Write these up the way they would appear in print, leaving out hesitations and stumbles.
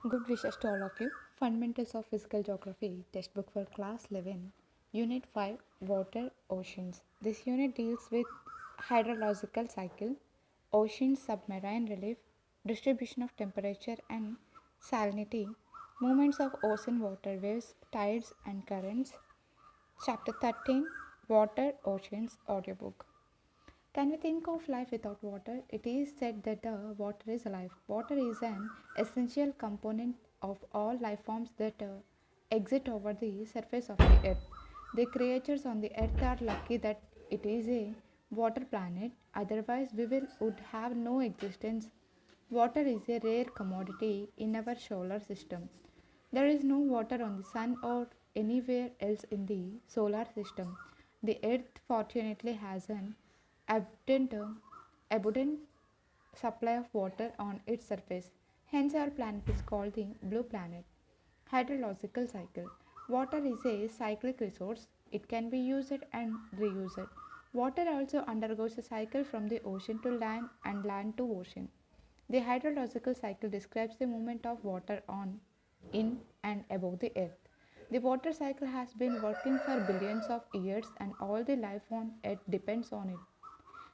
Good wishes to all of you. Fundamentals of Physical Geography, textbook for class 11, Unit 5, Water, Oceans. This unit deals with hydrological cycle, ocean submarine relief, distribution of temperature and salinity, movements of ocean water waves, tides and currents. Chapter 13, Water, Oceans, audiobook. Can we think of life without water? It is said that the water is life. Water is an essential component of all life forms that exist over the surface of the earth. The creatures on the earth are lucky that it is a water planet, otherwise, would have no existence. Water is a rare commodity in our solar system. There is no water on the sun or anywhere else in the solar system. The earth fortunately has an abundant, abundant supply of water on its surface. Hence, our planet is called the blue planet. Hydrological cycle. Water is a cyclic resource. It can be used and reused. Water also undergoes a cycle from the ocean to land and land to ocean. The hydrological cycle describes the movement of water on, in, and above the earth. The water cycle has been working for billions of years, and all the life on earth depends on it.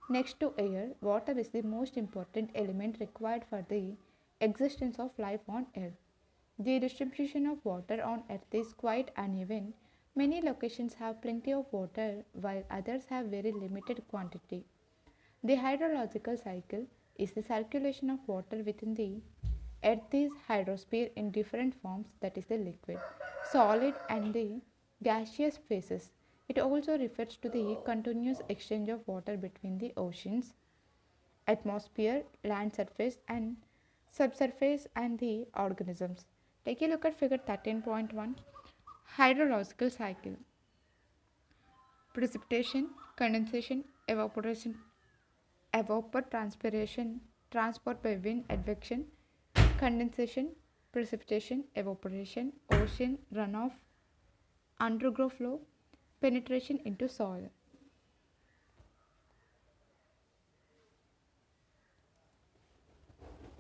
Next to air, water is the most important element required for the existence of life on earth. The distribution of water on earth is quite uneven. Many locations have plenty of water while others have very limited quantity. The hydrological cycle is the circulation of water within the Earth's hydrosphere in different forms, that is, the liquid, solid, and the gaseous phases. It also refers to the continuous exchange of water between the oceans, atmosphere, land surface, and subsurface, and the organisms. Take a look at figure 13.1, hydrological cycle. Precipitation, condensation, evaporation, evapotranspiration, transport by wind, advection, condensation, precipitation, evaporation, ocean runoff, underground flow, penetration into soil.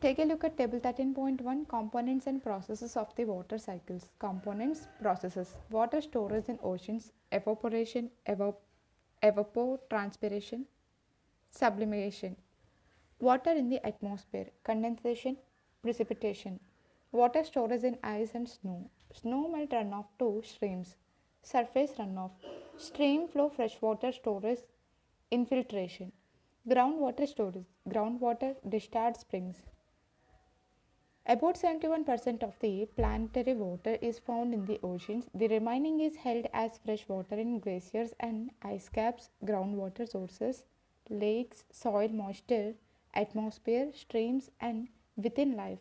Take a look at table 13.1, components and processes of the water cycles. Components, processes. Water storage in oceans, evaporation, evapotranspiration, sublimation. Water in the atmosphere, condensation, precipitation. Water storage in ice and snow. Snow melt runoff to streams. Surface runoff. Stream flow freshwater storage, infiltration. Groundwater storage. Groundwater discharge springs. About 71% of the planetary water is found in the oceans. The remaining is held as fresh water in glaciers and ice caps, groundwater sources, lakes, soil moisture, atmosphere, streams, and within life.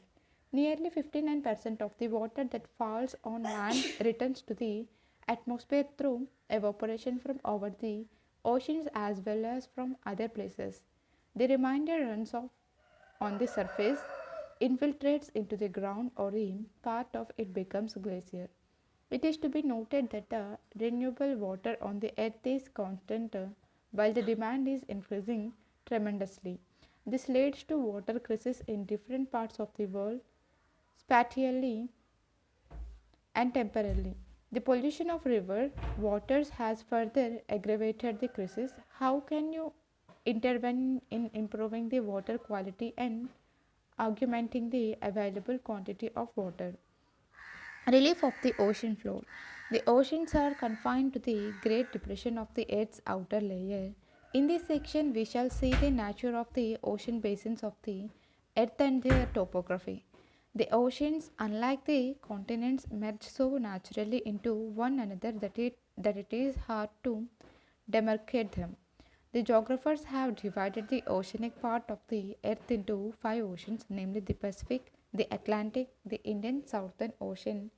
Nearly 59% of the water that falls on land returns to the atmosphere through evaporation from over the oceans as well as from other places. The remainder runs off on the surface, infiltrates into the ground, or in part of it becomes glacier. It is to be noted that the renewable water on the earth is constant while the demand is increasing tremendously. This leads to water crisis in different parts of the world, spatially and temporarily. The pollution of river waters has further aggravated the crisis. How can you intervene in improving the water quality and augmenting the available quantity of water? Relief of the ocean floor. The oceans are confined to the Great Depression of the Earth's outer layer. In this section, we shall see the nature of the ocean basins of the Earth and their topography. The oceans, unlike the continents, merge so naturally into one another that it is hard to demarcate them. The geographers have divided the oceanic part of the earth into five oceans, namely the Pacific, the Atlantic, the Indian Southern Ocean,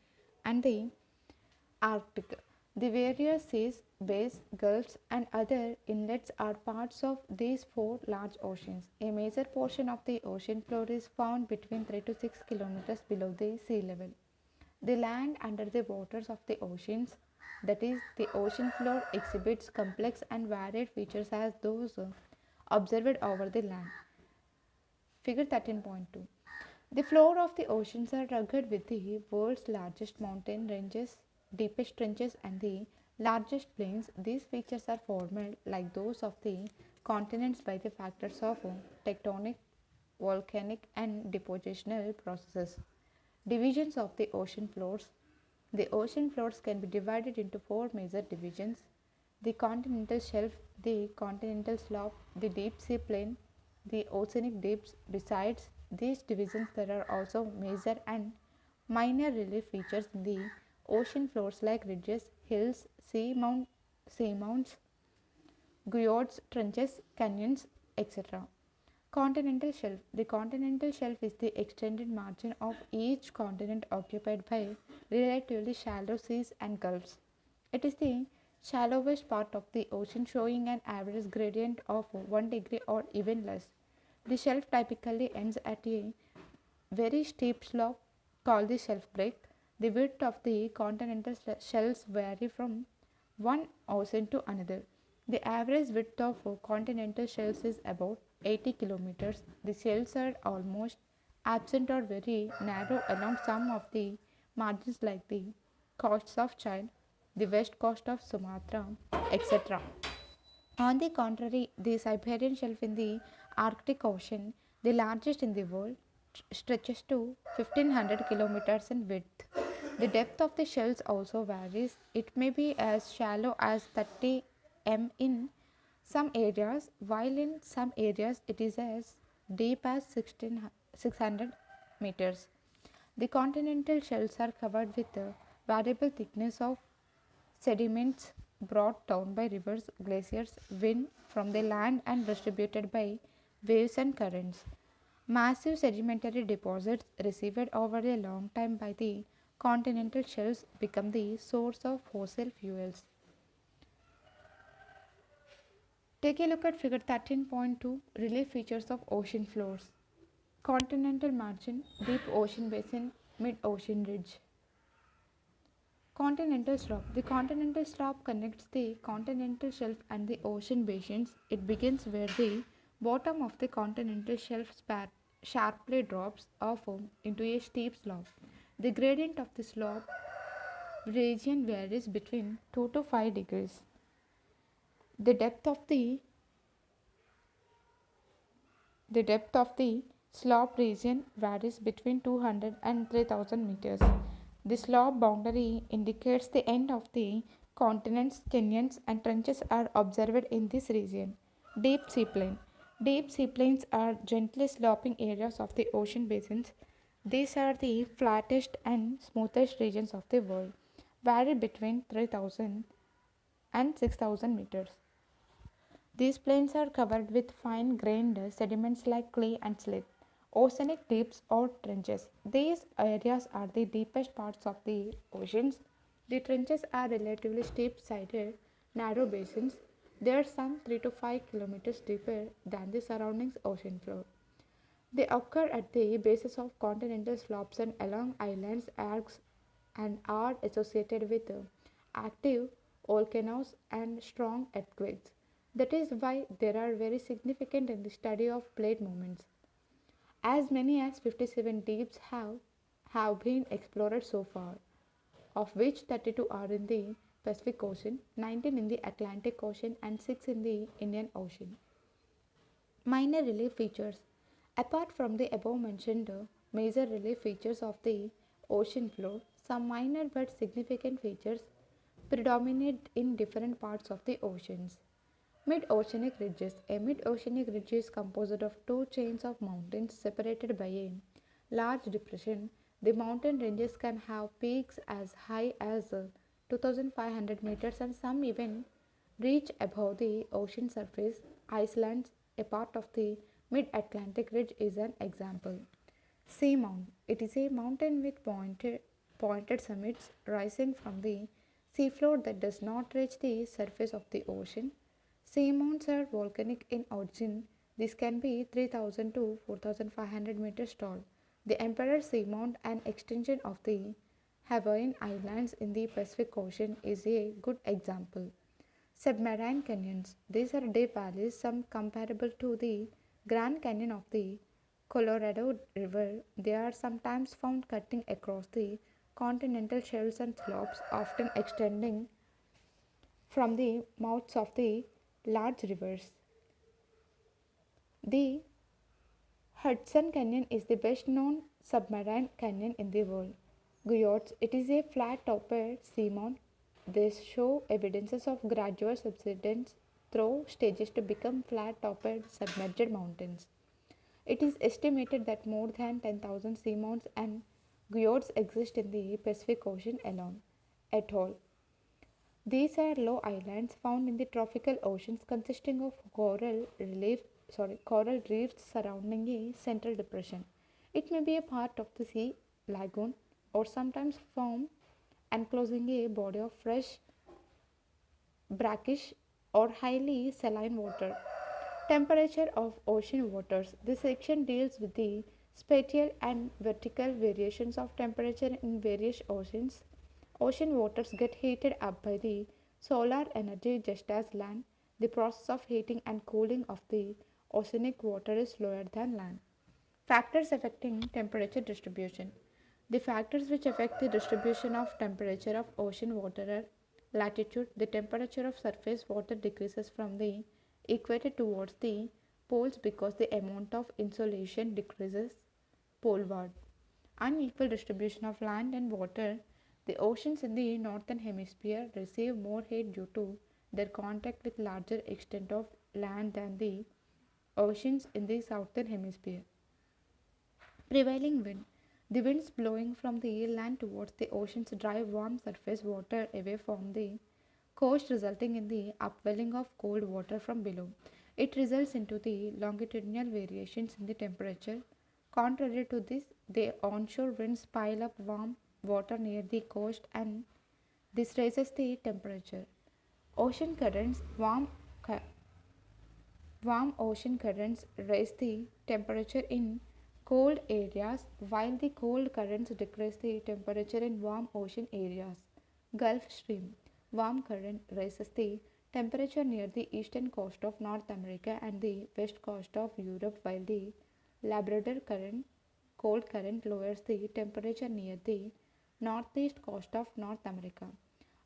and the Arctic. The various seas, bays, gulfs, and other inlets are parts of these four large oceans. A major portion of the ocean floor is found between 3 to 6 kilometers below the sea level. The land under the waters of the oceans, that is, the ocean floor, exhibits complex and varied features as those observed over the land. Figure 13.2. The floor of the oceans are rugged with the world's largest mountain ranges, deepest trenches, and the largest plains. These features are formed like those of the continents by the factors of tectonic, volcanic, and depositional processes. Divisions of the ocean floors. The ocean floors can be divided into four major divisions: the continental shelf, the continental slope, the deep sea plain, the oceanic deeps. Besides these divisions, there are also major and minor relief features in the ocean floors like ridges, hills, seamounts, Guyot's trenches, canyons, etc. Continental shelf. The continental shelf is the extended margin of each continent occupied by relatively shallow seas and gulfs. It is the shallowest part of the ocean, showing an average gradient of 1 degree or even less. The shelf typically ends at a very steep slope called the shelf break. The width of the continental shelves vary from one ocean to another. The average width of continental shelves is about 80 kilometers. The shelves are almost absent or very narrow along some of the margins like the coasts of China, the west coast of Sumatra, etc. On the contrary, the Siberian Shelf in the Arctic Ocean, the largest in the world, stretches to 1500 kilometers in width. The depth of the shells also varies. It may be as shallow as 30 m in some areas, while in some areas it is as deep as 600 meters. The continental shells are covered with a variable thickness of sediments brought down by rivers, glaciers, wind from the land, and distributed by waves and currents. Massive sedimentary deposits received over a long time by the continental shelves become the source of fossil fuels. Take a look at figure 13.2, relief features of ocean floors. Continental margin, deep ocean basin, mid-ocean ridge. Continental slope. The continental slope connects the continental shelf and the ocean basins. It begins where the bottom of the continental shelf sharply drops off into a steep slope. The gradient of the slope region varies between 2 to 5 degrees. The depth of the slope region varies between 200 and 3000 meters. The slope boundary indicates the end of the continents. Canyons and trenches are observed in this region. Deep sea plain. Deep sea plains are gently sloping areas of the ocean basins. These are the flattest and smoothest regions of the world, vary between 3000 and 6000 meters. These plains are covered with fine grained sediments like clay and slate. Oceanic deeps or trenches. These areas are the deepest parts of the oceans. The trenches are relatively steep sided, narrow basins. They are some 3 to 5 kilometers deeper than the surrounding ocean floor. They occur at the bases of continental slopes and along islands, arcs, and are associated with active volcanoes and strong earthquakes. That is why they are very significant in the study of plate movements. As many as 57 deeps have been explored so far, of which 32 are in the Pacific Ocean, 19 in the Atlantic Ocean, and 6 in the Indian Ocean. Minor relief features. Apart from the above mentioned major relief features of the ocean floor, some minor but significant features predominate in different parts of the oceans. Mid-oceanic ridges. A mid-oceanic ridge is composed of two chains of mountains separated by a large depression. The mountain ranges can have peaks as high as 2500 meters and some even reach above the ocean surface. Iceland, a part of the mid-Atlantic ridge, is an example. Seamount. It is a mountain with pointed summits rising from the seafloor that does not reach the surface of the ocean. Seamounts are volcanic in origin. This can be 3000 to 4500 meters tall. The Emperor Seamount, an extension of the Hawaiian Islands in the Pacific Ocean, is a good example. Submarine canyons. These are deep valleys, some comparable to the Grand Canyon of the Colorado River. They are sometimes found cutting across the continental shelves and slopes, often extending from the mouths of the large rivers. The Hudson Canyon is the best known submarine canyon in the world. Goyards, it is a flat topped seamount. They show evidences of gradual subsidence through stages to become flat topped submerged mountains. It is estimated that more than 10,000 seamounts and goyards exist in the Pacific Ocean alone. Atoll. These are low islands found in the tropical oceans consisting of coral reefs surrounding a central depression. It may be a part of the sea lagoon or sometimes form enclosing a body of fresh brackish or highly saline water. Temperature of ocean waters. This section deals with the spatial and vertical variations of temperature in various oceans. Ocean waters get heated up by the solar energy just as land. The process of heating and cooling of the oceanic water is slower than land. Factors affecting temperature distribution. The factors which affect the distribution of temperature of ocean water are latitude. The temperature of surface water decreases from the equator towards the poles because the amount of insolation decreases poleward. Unequal distribution of land and water. The oceans in the northern hemisphere receive more heat due to their contact with larger extent of land than the oceans in the southern hemisphere. Prevailing wind. The winds blowing from the land towards the oceans drive warm surface water away from the coast, resulting in the upwelling of cold water from below. It results into the longitudinal variations in the temperature. Contrary to this, the onshore winds pile up warm water near the coast and this raises the temperature. Ocean currents, warm ocean currents raise the temperature in cold areas while the cold currents decrease the temperature in warm ocean areas. Gulf Stream warm current raises the temperature near the eastern coast of North America and the west coast of Europe while the Labrador current cold current lowers the temperature near the northeast coast of North America.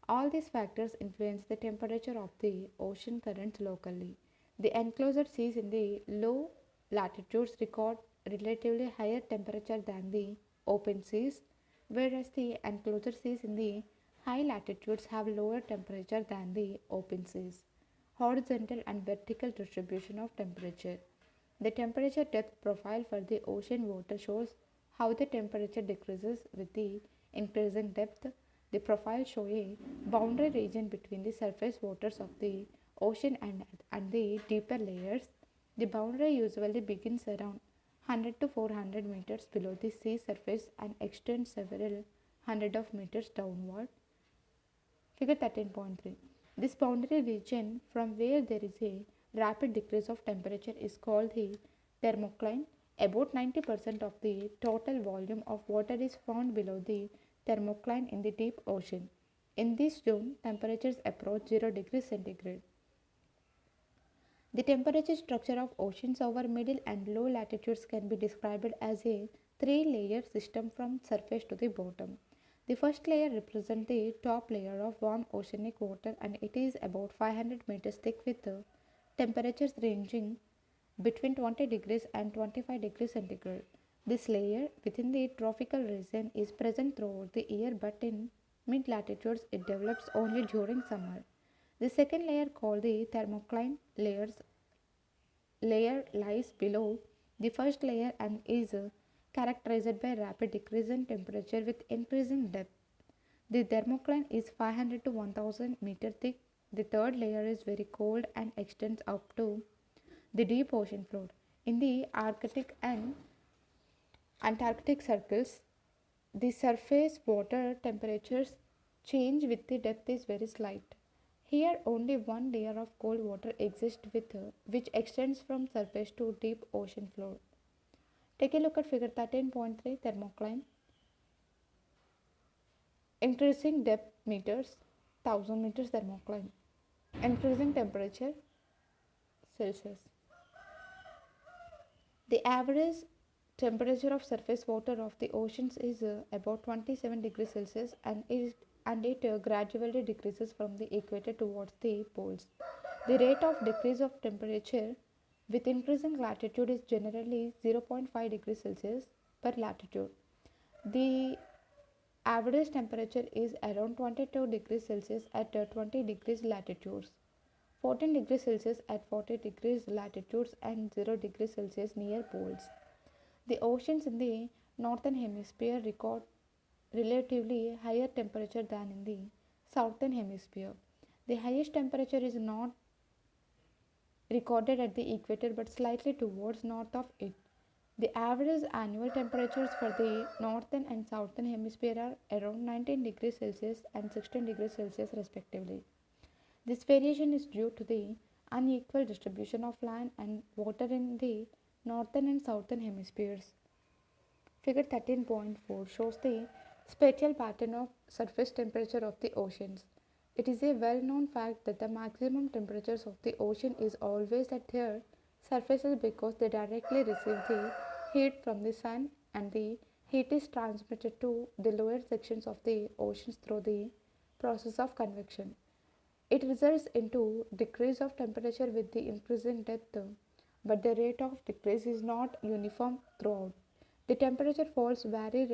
All these factors influence the temperature of the ocean currents locally. The enclosed seas in the low latitudes record relatively higher temperature than the open seas, whereas the enclosed seas in the high latitudes have lower temperature than the open seas. Horizontal and vertical distribution of temperature. The temperature depth profile for the ocean water shows how the temperature decreases with the increasing depth. The profile shows a boundary region between the surface waters of the ocean and the deeper layers. The boundary usually begins around 100 to 400 meters below the sea surface and extends several hundred of meters downward. Figure 13.3. This boundary region from where there is a rapid decrease of temperature is called the thermocline. About 90% of the total volume of water is found below the thermocline in the deep ocean. In this zone, temperatures approach 0 degrees centigrade. The temperature structure of oceans over middle and low latitudes can be described as a three-layer system from surface to the bottom. The first layer represents the top layer of warm oceanic water and it is about 500 meters thick with temperatures ranging between 20 degrees and 25 degrees centigrade. This layer within the tropical region is present throughout the year but in mid latitudes it develops only during summer. The second layer called the thermocline layer lies below the first layer and is characterized by rapid decrease in temperature with increasing depth. The thermocline is 500 to 1000 meter thick. The third layer is very cold and extends up to the deep ocean floor. In the Arctic and Antarctic circles, the surface water temperatures change with the depth is very slight. Here only one layer of cold water exists which extends from surface to deep ocean floor. Take a look at figure 13.3 thermocline. Increasing depth meters, 1000 meters thermocline. Increasing temperature Celsius. The average Temperature of surface water of the oceans is about 27 degrees Celsius, and it gradually decreases from the equator towards the poles. The rate of decrease of temperature with increasing latitude is generally 0.5 degrees Celsius per latitude. The average temperature is around 22 degrees Celsius at 20 degrees latitudes, 14 degrees Celsius at 40 degrees latitudes, and 0 degrees Celsius near poles. The oceans in the northern hemisphere record relatively higher temperature than in the southern hemisphere. The highest temperature is not recorded at the equator but slightly towards north of it. The average annual temperatures for the northern and southern hemisphere are around 19 degrees Celsius and 16 degrees Celsius respectively. This variation is due to the unequal distribution of land and water in the northern and southern hemispheres. Figure 13.4 shows the spatial pattern of surface temperature of the oceans. It is a well-known fact that the maximum temperatures of the ocean is always at their surfaces because they directly receive the heat from the sun, and the heat is transmitted to the lower sections of the oceans through the process of convection. It results into decrease of temperature with the increase in depth, but the rate of decrease is not uniform throughout. The temperature falls very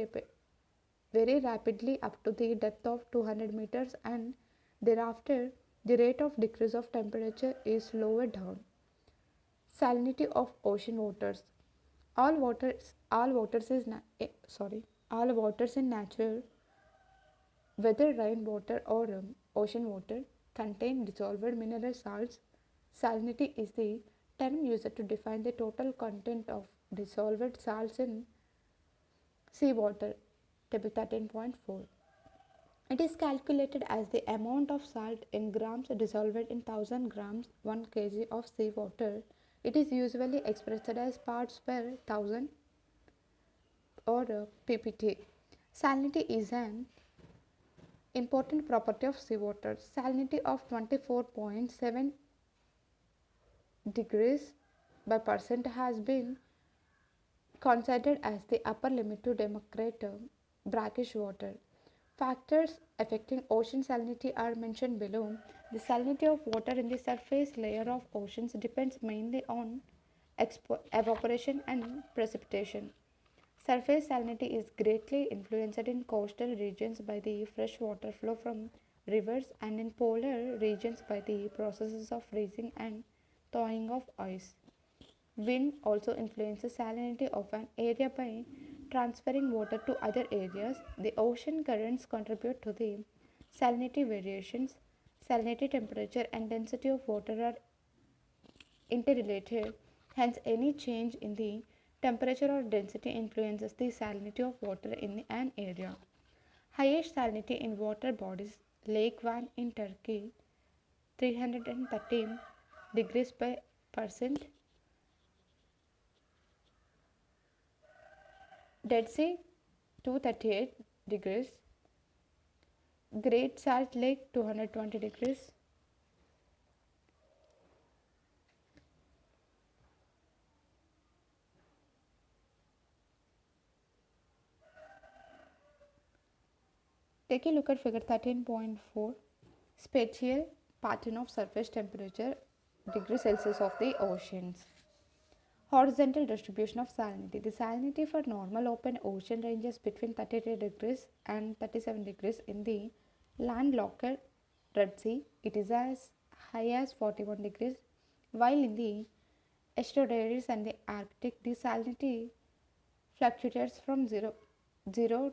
rapidly up to the depth of 200 meters, and thereafter the rate of decrease of temperature is lowered down. Salinity of ocean waters. All waters, all waters is na- eh, sorry, all waters in nature, whether rainwater or ocean water, contain dissolved mineral salts. Salinity is the term used to define the total content of dissolved salts in seawater. Table 13.4. It is calculated as the amount of salt in grams dissolved in 1000 grams 1 kg of seawater. It is usually expressed as parts per thousand or ppt. Salinity is an important property of seawater. Salinity of 24.7 degrees by percent has been considered as the upper limit to demarcate brackish water. Factors affecting ocean salinity are mentioned below. The salinity of water in the surface layer of oceans depends mainly on evaporation and precipitation. Surface salinity is greatly influenced in coastal regions by the fresh water flow from rivers, and in polar regions by the processes of freezing and thawing of ice. Wind also influences salinity of an area by transferring water to other areas. The ocean currents contribute to the salinity variations. Salinity, temperature, and density of water are interrelated. Hence, any change in the temperature or density influences the salinity of water in an area. Highest salinity in water bodies: Lake Van in Turkey, 313 degrees per percent; Dead Sea, 238 degrees; Great Salt Lake, 220 degrees. Take a look at figure 13.4. Spatial pattern of surface temperature degrees Celsius of the oceans. Horizontal distribution of salinity. The salinity for normal open ocean ranges between 33 degrees and 37 degrees. In the landlocked Red Sea, it is as high as 41 degrees, while in the estuaries and the Arctic, the salinity fluctuates from 0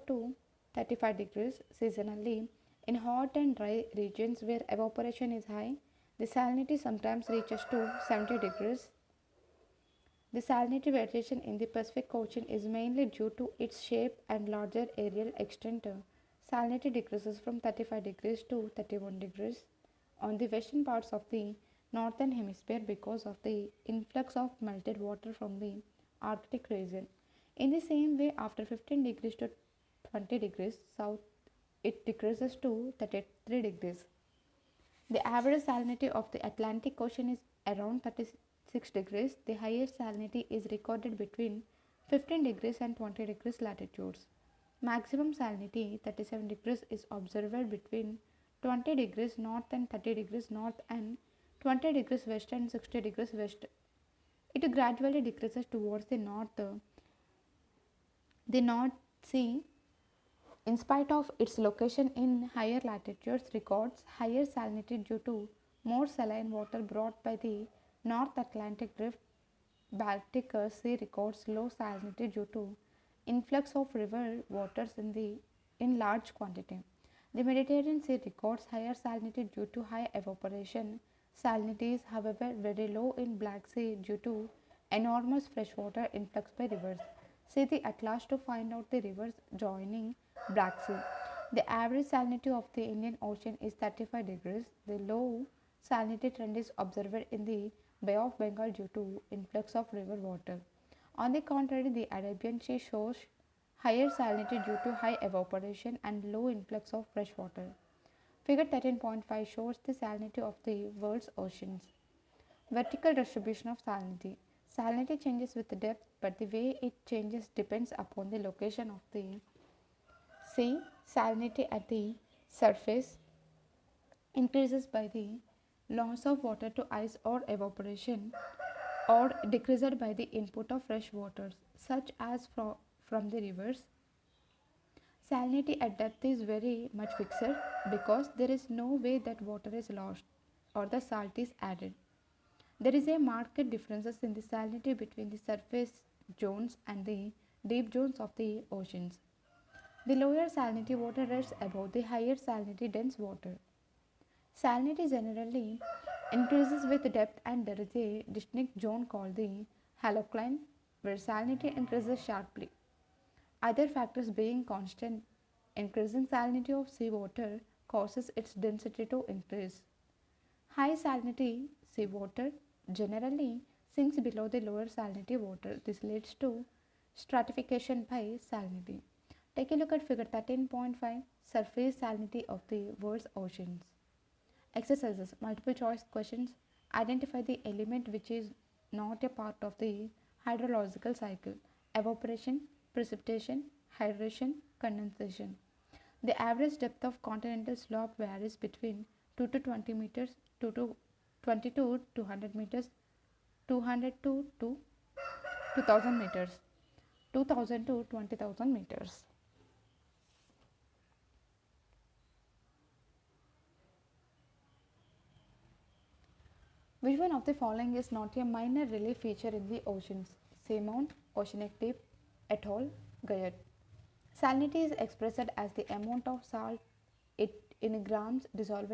to 35 degrees seasonally. In hot and dry regions where evaporation is high, the salinity sometimes reaches to 70 degrees. The salinity variation in the Pacific Ocean is mainly due to its shape and larger areal extent. Salinity decreases from 35 degrees to 31 degrees on the western parts of the northern hemisphere because of the influx of melted water from the Arctic region. In the same way, after 15 degrees to 20 degrees south, it decreases to 33 degrees. The average salinity of the Atlantic Ocean is around 36 degrees. The highest salinity is recorded between 15 degrees and 20 degrees latitudes. Maximum salinity 37 degrees is observed between 20 degrees north and 30 degrees north and 20 degrees west and 60 degrees west. It gradually decreases towards the North Sea. In spite of its location in higher latitudes, records higher salinity due to more saline water brought by the North Atlantic Drift. Baltic Sea records low salinity due to influx of river waters in large quantity. The Mediterranean Sea records higher salinity due to high evaporation. Salinity is, however, very low in Black Sea due to enormous freshwater influx by rivers. See the atlas to find out the rivers joining Black Sea. The average salinity of the Indian Ocean is 35 degrees. The low salinity trend is observed in the Bay of Bengal due to influx of river water. On the contrary, the Arabian Sea shows higher salinity due to high evaporation and low influx of fresh water. Figure 13.5 shows the salinity of the world's oceans. Vertical distribution of salinity. Salinity changes with the depth, but the way it changes depends upon the location of the sea. Salinity at the surface increases by the loss of water to ice or evaporation, or decreased by the input of fresh waters, such as from the rivers. Salinity at depth is very much fixed because there is no way that water is lost or the salt is added. There is a marked differences in the salinity between the surface zones and the deep zones of the oceans. The lower salinity water rests above the higher salinity dense water. Salinity generally increases with depth, and there is a distinct zone called the halocline where salinity increases sharply. Other factors being constant, increasing salinity of seawater causes its density to increase. High salinity seawater generally sinks below the lower salinity water. This leads to stratification by salinity. Take a look at figure 13.5, surface salinity of the world's oceans. Exercises, multiple choice questions. Identify the element which is not a part of the hydrological cycle: evaporation, precipitation, hydration, condensation. The average depth of continental slope varies between 2 to 20 meters, 2 to 20 to 200 meters, 200 to 2000 meters, 2000 to 20,000 meters. Which one of the following is not a minor relief feature in the oceans? Seamount, oceanic dip, atoll, Guyot. Salinity is expressed as the amount of salt it in grams dissolved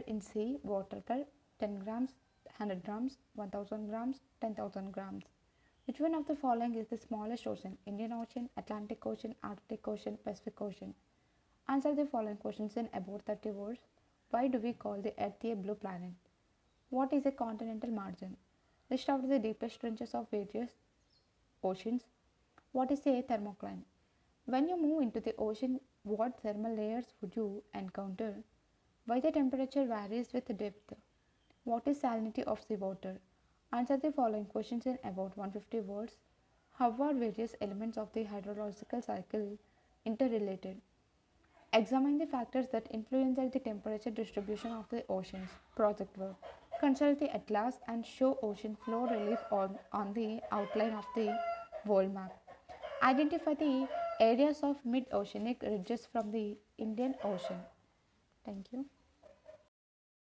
in sea water: 10 grams, 100 grams, 1000 grams, 10,000 grams. Which one of the following is the smallest ocean? Indian Ocean, Atlantic Ocean, Arctic Ocean, Pacific Ocean. Answer the following questions in about 30 words. Why do we call the Earth a blue planet? What is a continental margin? List out the deepest trenches of various oceans. What is a thermocline? When you move into the ocean, what thermal layers would you encounter? Why the temperature varies with depth? What is salinity of seawater? Answer the following questions in about 150 words. How are various elements of the hydrological cycle interrelated? Examine the factors that influence the temperature distribution of the oceans. Project work. Consult the atlas and show ocean floor relief on the outline of the world map. Identify the areas of mid-oceanic ridges from the Indian Ocean. Thank you.